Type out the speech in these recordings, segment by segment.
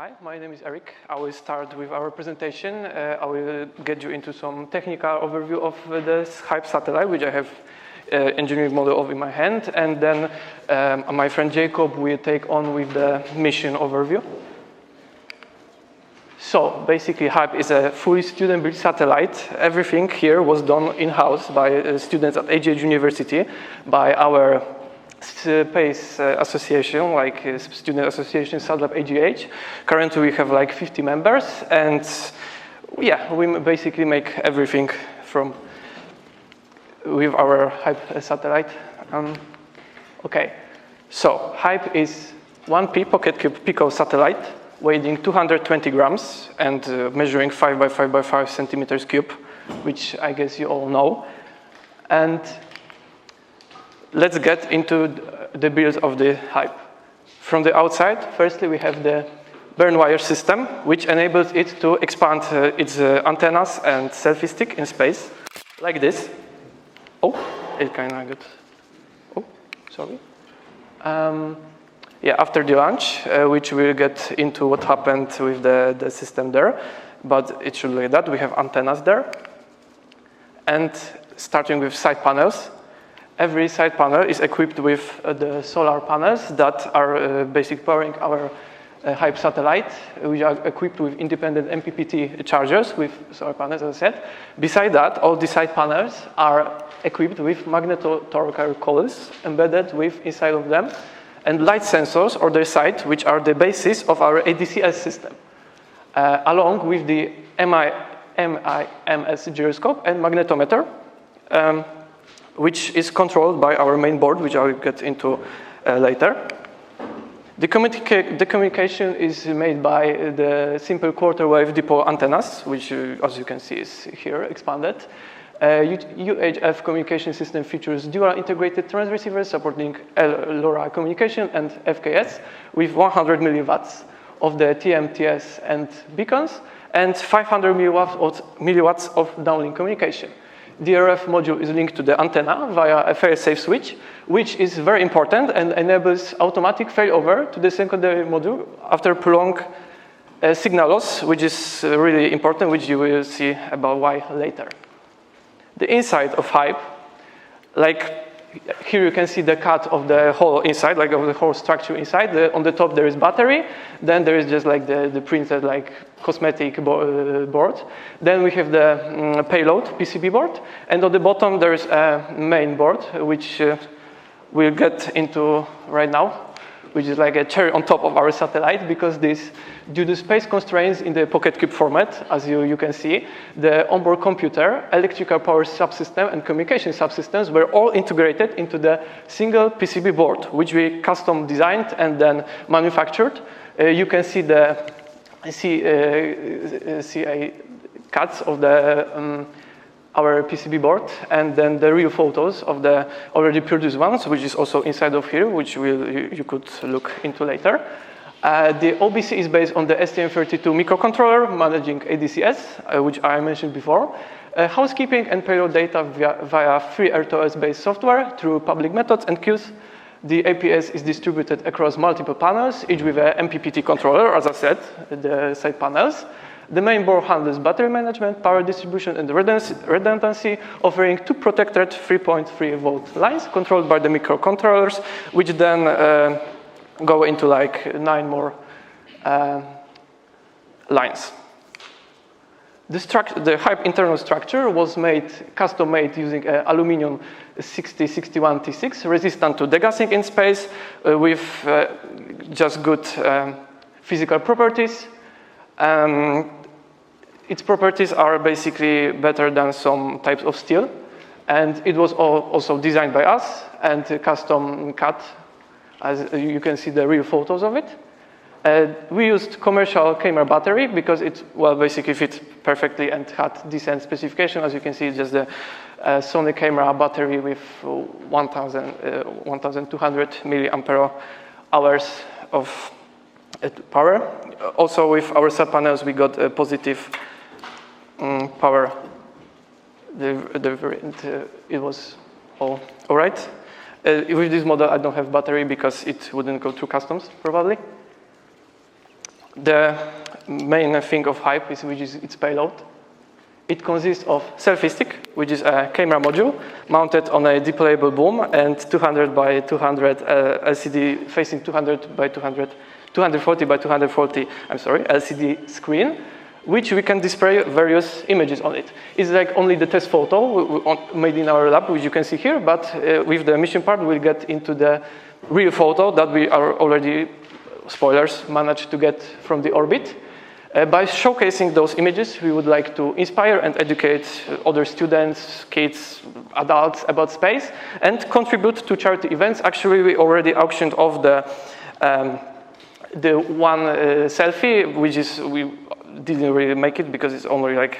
Hi, my name is Eric. I will start with our presentation. I will get you into some technical overview of this HYPE satellite, which I have engineering model of in my hand. And then my friend Jacob will take on with the mission overview. So basically, HYPE is a fully student-built satellite. Everything here was done in-house by students at AGH University, by our space association, like student association SatLab AGH. Currently we have like 50 members, and yeah, we basically make everything with our HYPE satellite. Okay, so HYPE is 1P PocketQube Pico satellite, weighing 220 grams and measuring 5 by 5 by 5 centimeters cube, which I guess you all know. And let's get into the build of the HYPE. From the outside, firstly, we have the burn wire system, which enables it to expand its antennas and selfie stick in space, like this. Oh, it kind of got, oh, sorry. Yeah, after the launch, which we'll get into what happened with the system there, but it should look like that. We have antennas there. And starting with side panels, every side panel is equipped with the solar panels that are basically powering our HYPE satellite, which are equipped with independent MPPT chargers with solar panels, as I said. Beside that, all the side panels are equipped with magneto-torque coils embedded inside of them, and light sensors on their side, which are the basis of our ADCS system, along with the MIMS gyroscope and magnetometer, which is controlled by our main board, which I'll get into later. The communication is made by the simple quarter wave dipole antennas, which, as you can see, is here expanded. UHF communication system features dual integrated transceivers supporting LoRa communication and FKS with 100 milliwatts of the TMTS and beacons and 500 milliwatts of downlink communication. The RF module is linked to the antenna via a fail-safe switch, which is very important and enables automatic failover to the secondary module after prolonged signal loss, which is really important, which you will see about why later. The inside of HYPE, like here you can see the cut of the whole inside, like of the whole structure inside. On the top there is battery, then there is just like the printed like cosmetic board. Then we have the payload PCB board, and on the bottom there is a main board, which we'll get into right now, which is like a cherry on top of our satellite, because due to space constraints in the PocketQube format, as you can see, the onboard computer, electrical power subsystem, and communication subsystems were all integrated into the single PCB board, which we custom designed and then manufactured. You can see the cuts of our PCB board, and then the real photos of the already produced ones, which is also inside of here, which you could look into later. The OBC is based on the STM32 microcontroller managing ADCS, which I mentioned before. Housekeeping and payload data via free RTOS-based software through public methods and queues. The APS is distributed across multiple panels, each with an MPPT controller, as I said, the side panels. The main board handles battery management, power distribution, and redundancy, offering two protected 3.3 volt lines controlled by the microcontrollers, which then go into like 9 more lines. The HYPE internal structure was custom made using aluminum 6061 T6, resistant to degassing in space, with just good physical properties. Its properties are basically better than some types of steel, and it was also designed by us and custom cut, as you can see the real photos of it. We used commercial camera battery because it basically fit perfectly and had decent specification. As you can see, it's just the Sony camera battery with 1,200 milliampere hours of power. Also with our sub panels, we got a positive power. It was all right. With this model, I don't have battery because it wouldn't go through customs, probably. The main thing of HYPE is which is its payload. It consists of Selfie stick, which is a camera module mounted on a deployable boom, and 200 by 200 LCD facing 200 by 200, 240 by 240, LCD screen, which we can display various images on it. It's like only the test photo made in our lab, which you can see here, but with the mission part, we'll get into the real photo that we are already, spoilers, managed to get from the orbit. By showcasing those images, we would like to inspire and educate other students, kids, adults about space, and contribute to charity events. Actually, we already auctioned off the one selfie, which is, we didn't really make it because it's only like,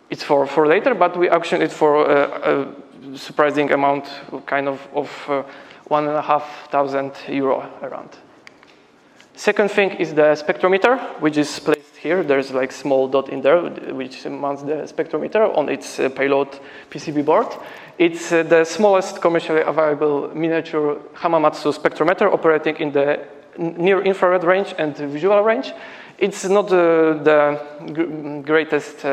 it's for later, but we auctioned it for a surprising amount, kind of €1,500 around. Second thing is the spectrometer, which is placed here. There's like small dot in there, which mounts the spectrometer on its payload PCB board. It's the smallest commercially available miniature Hamamatsu spectrometer operating in the near infrared range and visual range. It's not the greatest.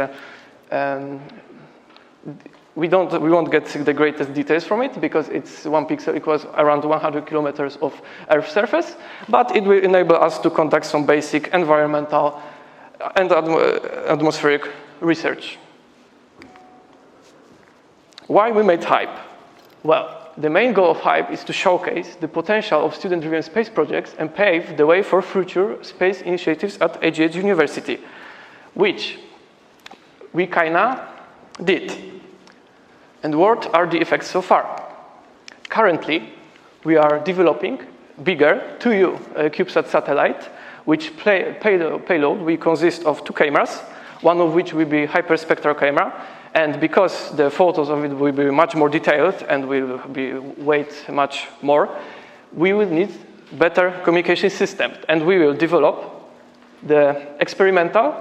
We won't get the greatest details from it because it's 1 pixel equals around 100 kilometers of Earth surface, but it will enable us to conduct some basic environmental and atmospheric research. Why we made HYPE? Well, the main goal of HYPE is to showcase the potential of student-driven space projects and pave the way for future space initiatives at AGH University, which we kinda did. And what are the effects so far? Currently, we are developing bigger 2U CubeSat satellite, which payload will consist of 2 cameras, one of which will be hyperspectral camera, and because the photos of it will be much more detailed and will be weight much more, we will need better communication system, and we will develop the experimental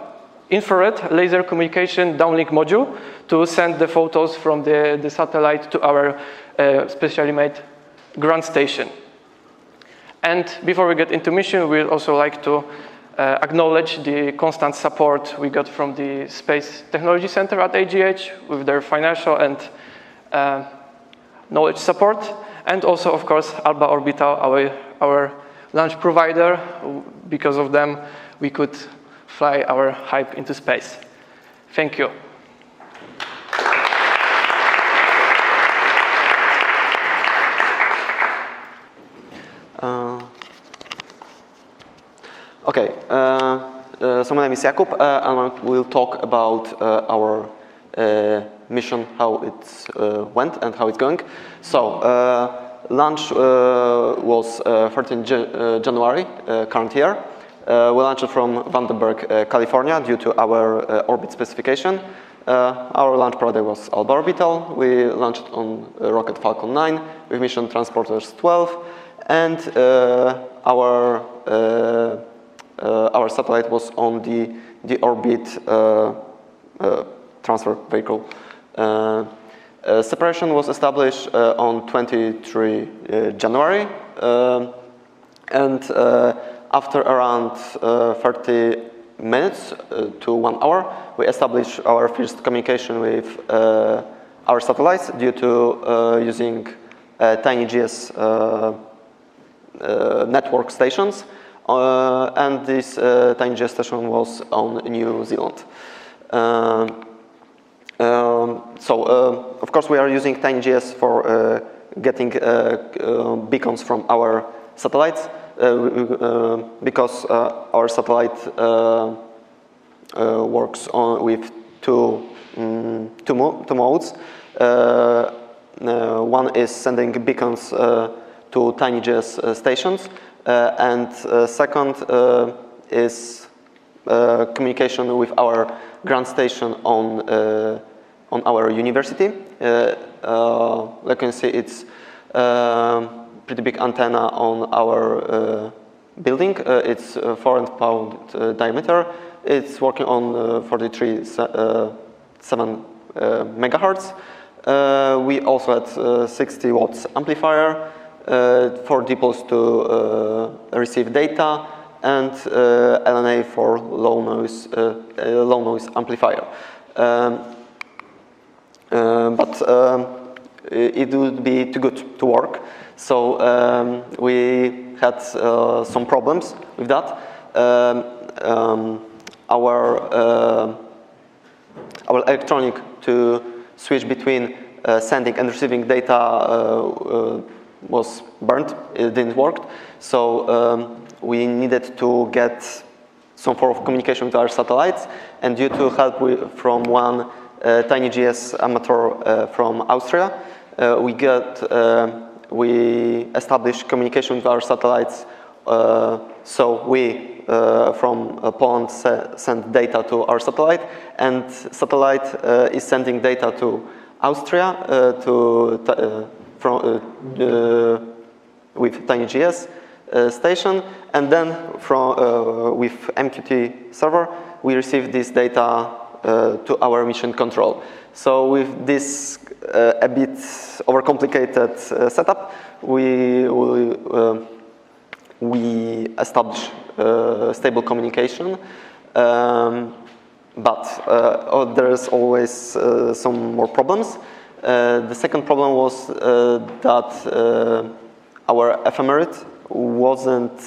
infrared laser communication downlink module to send the photos from the satellite to our specially made ground station. And before we get into mission, we'd also like to acknowledge the constant support we got from the Space Technology Center at AGH with their financial and knowledge support, and also, of course, Alba Orbital, our launch provider. Because of them, we could fly our HYPE into space. Thank you. Okay, so my name is Jakub, and we'll talk about our mission, how it went and how it's going. So, launch was 13 January current year. We launched from Vandenberg, California, due to our orbit specification. Our launch product was Alba Orbital. We launched on rocket Falcon 9 with mission transporters 12, and our satellite was on the orbit transfer vehicle. Separation was established on 23 January, and after around 30 minutes to 1 hour, we established our first communication with our satellites due to using TinyGS network stations. And this TinyGS station was on New Zealand. Of course, we are using TinyGS for getting beacons from our satellites because our satellite works with two modes. One is sending beacons to TinyGS stations, and second is communication with our ground station on our university. Like you can see, it's pretty big antenna on our building. It's 4 pound diameter. It's working on 43.7 megahertz. We also had 60 watts amplifier. for dipoles to receive data, and LNA for low noise amplifier. But it would be too good to work, so we had some problems with that. Our electronic to switch between sending and receiving data was burnt. It didn't work, so we needed to get some form of communication with our satellites, and due to help from one TinyGS amateur from Austria, we established communication with our satellites. So we from Poland send data to our satellite, and satellite is sending data to Austria with TinyGS station, and then with MQT server we receive this data to our mission control. So with this a bit overcomplicated setup, we establish stable communication, but there's always some more problems. The second problem was that our ephemerate wasn't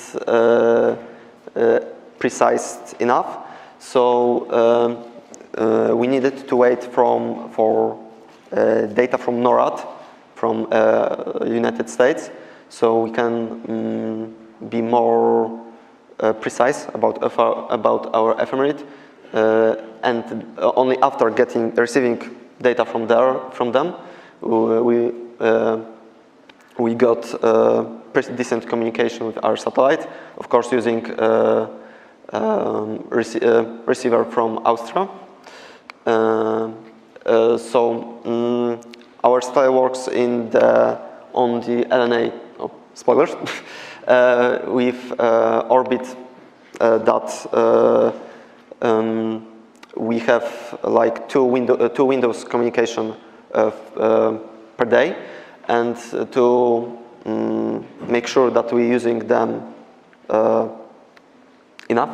precise enough, so we needed to wait for data from NORAD, from United States, so we can be more precise about our ephemerate, and only after receiving data from them, we got pretty decent communication with our satellite, of course using receiver from Austria. So our satellite works on the LNA. Oh, spoilers. With orbit that we have like two windows communication per day, and to make sure that we're using them enough,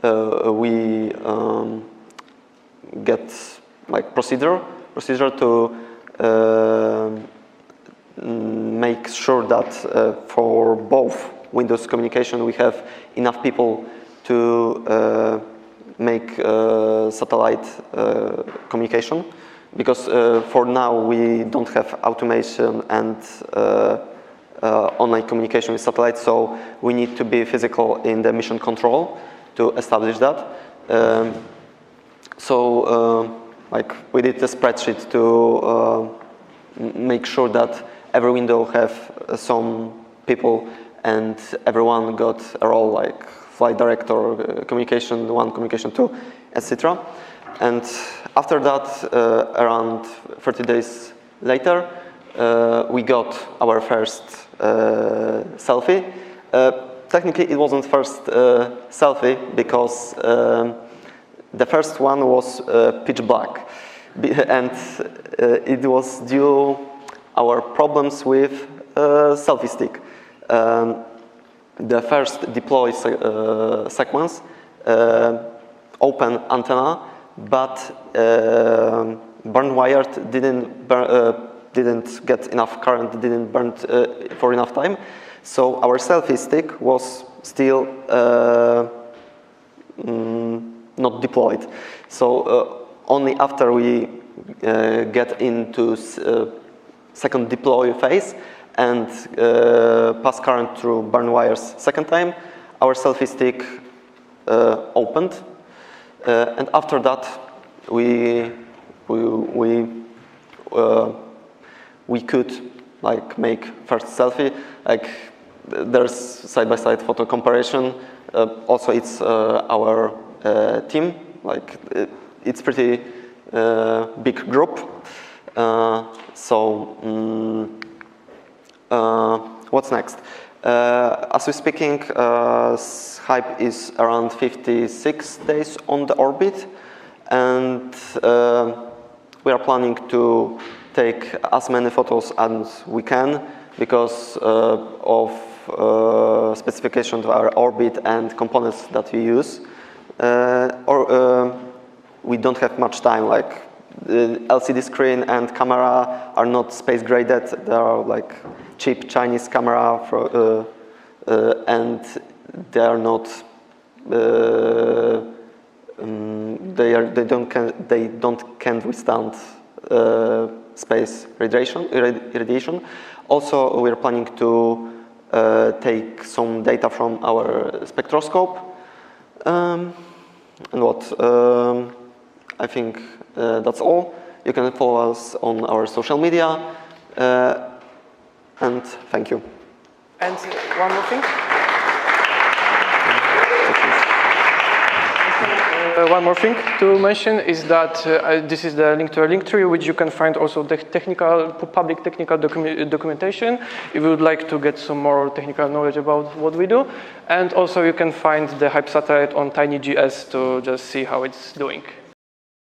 we get like procedure to make sure that for both Windows communication we have enough people to make satellite communication, because for now we don't have automation and online communication with satellites, so we need to be physical in the mission control to establish that. Like we did a spreadsheet to make sure that every window have some people and everyone got a role, like flight director, communication 1, communication 2, etc. And after that, around 30 days later, we got our first selfie. Technically, it wasn't first selfie because the first one was pitch black, and it was due our problems with selfie stick. The first deploy sequence open antenna, but burn wire didn't get enough current, didn't burn for enough time, so our selfie stick was still not deployed. So only after we get into second deploy phase and pass current through burn wires second time, our selfie stick opened, and after that we could like make first selfie. Like there's side-by-side photo comparison. Also, it's our team. Like it's pretty big group. What's next? As we're speaking, HYPE is around 56 days on the orbit, and we are planning to take as many photos as we can because of specifications of our orbit and components that we use. We don't have much time, like the LCD screen and camera are not space graded. They are like cheap Chinese camera and they are not they can't withstand space radiation. Also, we're planning to take some data from our spectroscope. And what? I think that's all. You can follow us on our social media. And thank you. And one more thing. One more thing to mention is that this is the link to a link tree, which you can find also the public technical documentation if you would like to get some more technical knowledge about what we do. And also you can find the HYPE satellite on TinyGS to just see how it's doing.